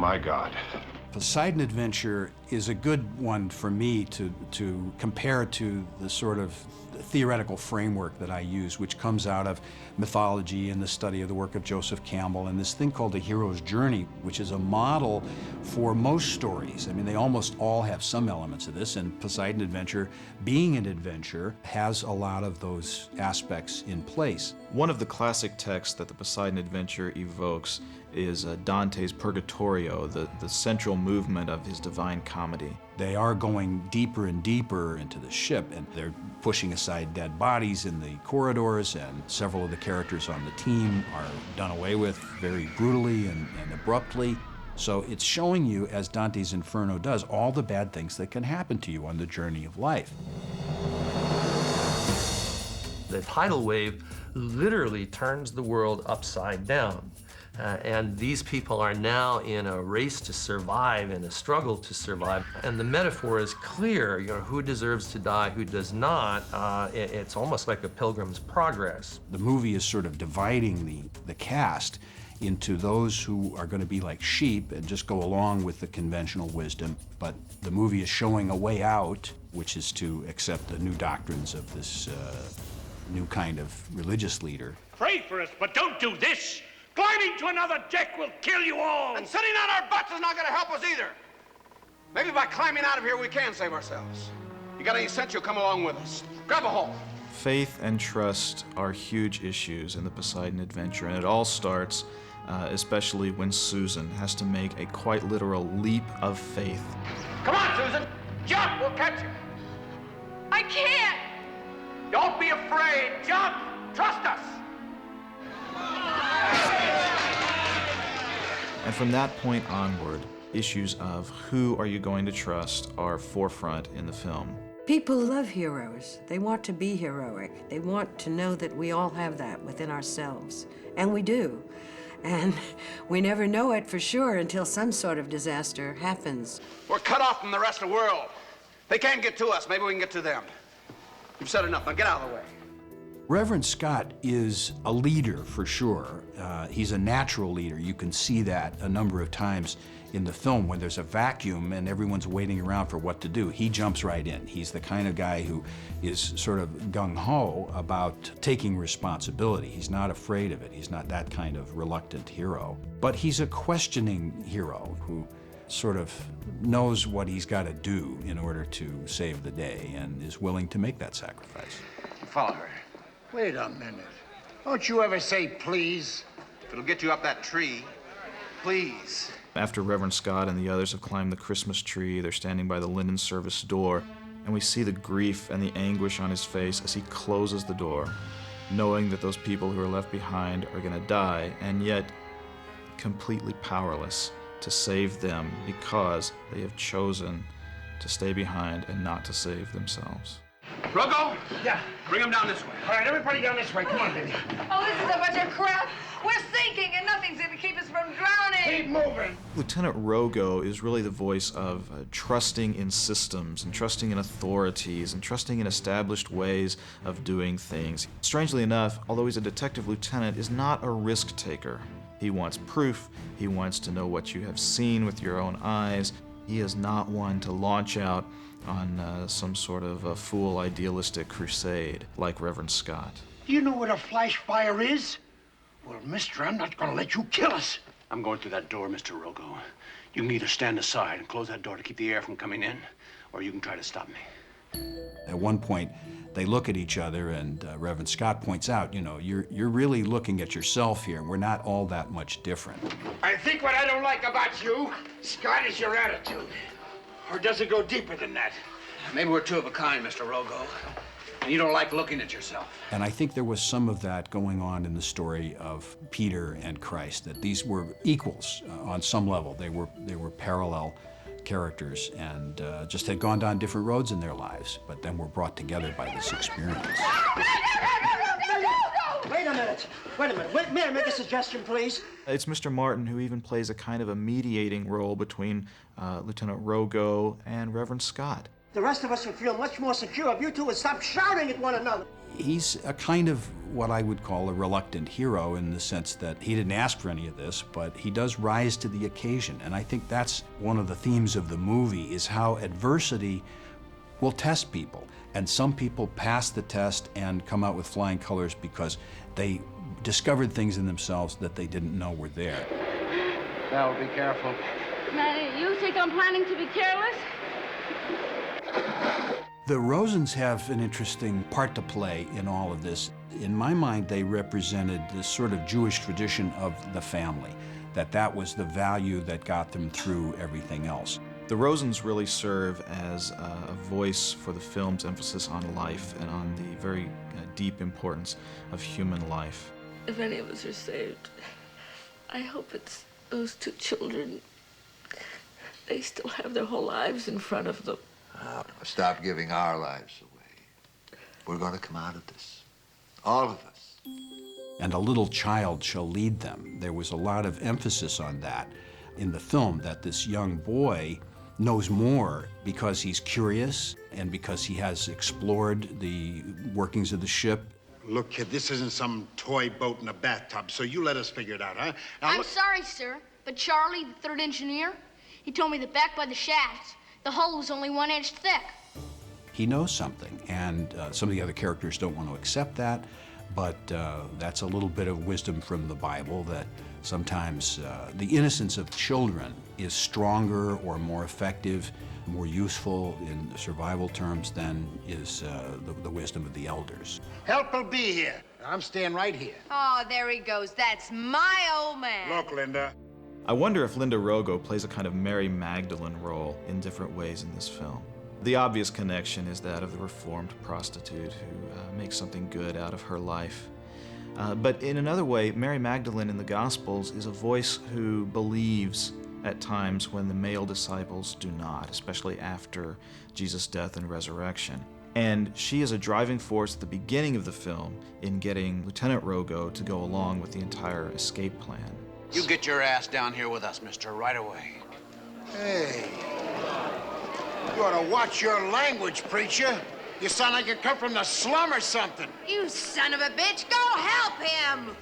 my God. Poseidon Adventure is a good one for me to compare to the sort of theoretical framework that I use, which comes out of mythology and the study of the work of Joseph Campbell and this thing called A Hero's Journey, which is a model for most stories. I mean, they almost all have some elements of this, and Poseidon Adventure, being an adventure, has a lot of those aspects in place. One of the classic texts that the Poseidon Adventure evokes is Dante's Purgatorio, the central movement of his Divine Comedy. They are going deeper and deeper into the ship, and they're pushing aside dead bodies in the corridors, and several of the characters on the team are done away with very brutally and abruptly. So it's showing you, as Dante's Inferno does, all the bad things that can happen to you on the journey of life. The tidal wave literally turns the world upside down. And these people are now in a race to survive, in a struggle to survive. And the metaphor is clear, you know, who deserves to die, who does not. It's almost like a Pilgrim's Progress. The movie is sort of dividing the cast into those who are going to be like sheep and just go along with the conventional wisdom, but the movie is showing a way out, which is to accept the new doctrines of this new kind of religious leader. Pray for us, but don't do this! Climbing to another deck will kill you all! And sitting on our butts is not gonna help us either. Maybe by climbing out of here we can save ourselves. You got any sense, you'll come along with us. Grab a hold. Faith and trust are huge issues in the Poseidon Adventure, and it all starts especially when Susan has to make a quite literal leap of faith. Come on, Susan! Jump, we'll catch you! I can't! Don't be afraid, jump! Trust us! And from that point onward, issues of who are you going to trust are forefront in the film. People love heroes. They want to be heroic. They want to know that we all have that within ourselves. And we do. And we never know it for sure until some sort of disaster happens. We're cut off from the rest of the world. They can't get to us. Maybe we can get to them. You've said enough. Now get out of the way. Reverend Scott is a leader for sure. He's a natural leader. You can see that a number of times in the film when there's a vacuum and everyone's waiting around for what to do. He jumps right in. He's the kind of guy who is sort of gung-ho about taking responsibility. He's not afraid of it. He's not that kind of reluctant hero. But he's a questioning hero who sort of knows what he's got to do in order to save the day and is willing to make that sacrifice. Follow her. Wait a minute. Don't you ever say please? It'll get you up that tree. Please. After Reverend Scott and the others have climbed the Christmas tree, they're standing by the linen service door, and we see the grief and the anguish on his face as he closes the door, knowing that those people who are left behind are going to die, and yet completely powerless to save them because they have chosen to stay behind and not to save themselves. Rogo? Yeah. Bring him down this way. All right, everybody down this way. Come on, baby. Oh, this is a bunch of crap. We're sinking and nothing's gonna keep us from drowning. Keep moving. Lieutenant Rogo is really the voice of trusting in systems and trusting in authorities and trusting in established ways of doing things. Strangely enough, although he's a detective lieutenant, is not a risk taker. He wants proof. He wants to know what you have seen with your own eyes. He is not one to launch out on some sort of a fool idealistic crusade like Reverend Scott. Do you know what a flash fire is? Well, mister, I'm not gonna let you kill us. I'm going through that door, Mr. Rogo. You can either stand aside and close that door to keep the air from coming in, or you can try to stop me. At one point, they look at each other, and Reverend Scott points out, you know, you're really looking at yourself here. We're not all that much different. I think what I don't like about you, Scott, is your attitude. Or does it go deeper than that? Maybe we're two of a kind, Mr. Rogo. And you don't like looking at yourself. And I think there was some of that going on in the story of Peter and Christ, that these were equals on some level. They were parallel characters and just had gone down different roads in their lives, but then were brought together by this experience. Wait a minute. May I make a suggestion, please? It's Mr. Martin who even plays a kind of a mediating role between Lieutenant Rogo and Reverend Scott. The rest of us would feel much more secure if you two would stop shouting at one another. He's a kind of what I would call a reluctant hero in the sense that he didn't ask for any of this, but he does rise to the occasion. And I think that's one of the themes of the movie, is how adversity will test people. And some people pass the test and come out with flying colors because they discovered things in themselves that they didn't know were there. Val, be careful. Now, you think I'm planning to be careless? The Rosens have an interesting part to play in all of this. In my mind, they represented this sort of Jewish tradition of the family, that was the value that got them through everything else. The Rosens really serve as a voice for the film's emphasis on life and on the very deep importance of human life. If any of us are saved, I hope it's those two children. They still have their whole lives in front of them. Stop giving our lives away. We're going to come out of this. All of us. And a little child shall lead them. There was a lot of emphasis on that in the film, that this young boy knows more because he's curious and because he has explored the workings of the ship. Look, kid, this isn't some toy boat in a bathtub, so you let us figure it out, huh? Now, I'm sorry, sir, but Charlie, the third engineer, he told me that back by the shafts, the hull was only 1 inch thick. He knows something, and some of the other characters don't want to accept that, but that's a little bit of wisdom from the Bible, that sometimes the innocence of children is stronger or more effective, more useful in survival terms than is the wisdom of the elders. help will be here. I'm staying right here. Oh, there he goes. That's my old man. Look, Linda. I wonder if Linda Rogo plays a kind of Mary Magdalene role in different ways in this film. The obvious connection is that of the reformed prostitute who makes something good out of her life. But in another way, Mary Magdalene in the Gospels is a voice who believes at times when the male disciples do not, especially after Jesus' death and resurrection. And she is a driving force at the beginning of the film in getting Lieutenant Rogo to go along with the entire escape plan. You get your ass down here with us, mister, right away. Hey, you ought to watch your language, preacher. You sound like you come from the slum or something. You son of a bitch, go help him!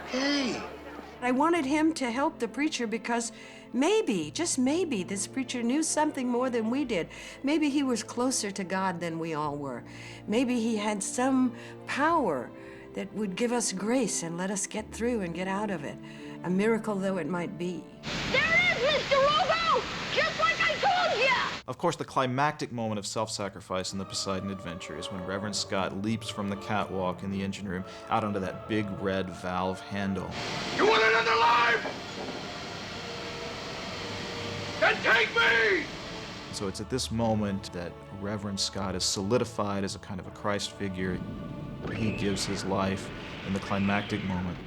Okay. I wanted him to help the preacher because maybe, just maybe, this preacher knew something more than we did. Maybe he was closer to God than we all were. Maybe he had some power that would give us grace and let us get through and get out of it, a miracle though it might be. There it is, Mr. Rogo! Just like I told ya! Of course, the climactic moment of self-sacrifice in the Poseidon adventure is when Reverend Scott leaps from the catwalk in the engine room out onto that big red valve handle. You want it alive? Then take me! So it's at this moment that Reverend Scott is solidified as a kind of a Christ figure. He gives his life in the climactic moment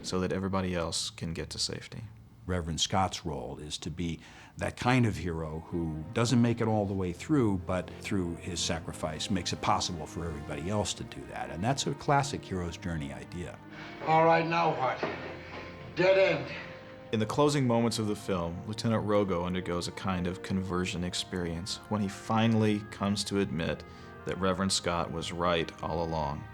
so that everybody else can get to safety. Reverend Scott's role is to be that kind of hero who doesn't make it all the way through, but through his sacrifice makes it possible for everybody else to do that. And that's a classic hero's journey idea. All right, now what? Dead end. In the closing moments of the film, Lieutenant Rogo undergoes a kind of conversion experience when he finally comes to admit that Reverend Scott was right all along.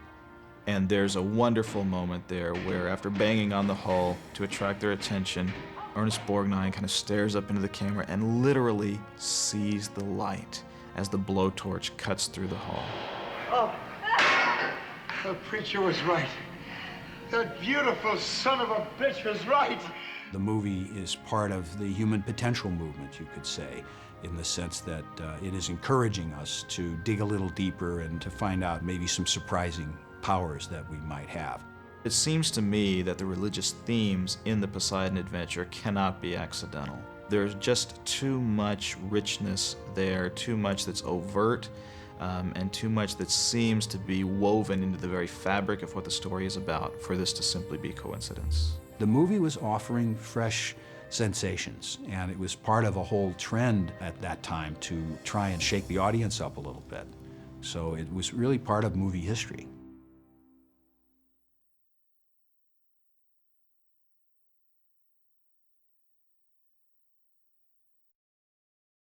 And there's a wonderful moment there where, after banging on the hull to attract their attention, Ernest Borgnine kind of stares up into the camera and literally sees the light as the blowtorch cuts through the hull. Oh, the preacher was right. That beautiful son of a bitch was right. The movie is part of the human potential movement, you could say, in the sense that it is encouraging us to dig a little deeper and to find out maybe some surprising powers that we might have. It seems to me that the religious themes in the Poseidon adventure cannot be accidental. There's just too much richness there, too much that's overt, and too much that seems to be woven into the very fabric of what the story is about for this to simply be coincidence. The movie was offering fresh sensations, and it was part of a whole trend at that time to try and shake the audience up a little bit. So it was really part of movie history.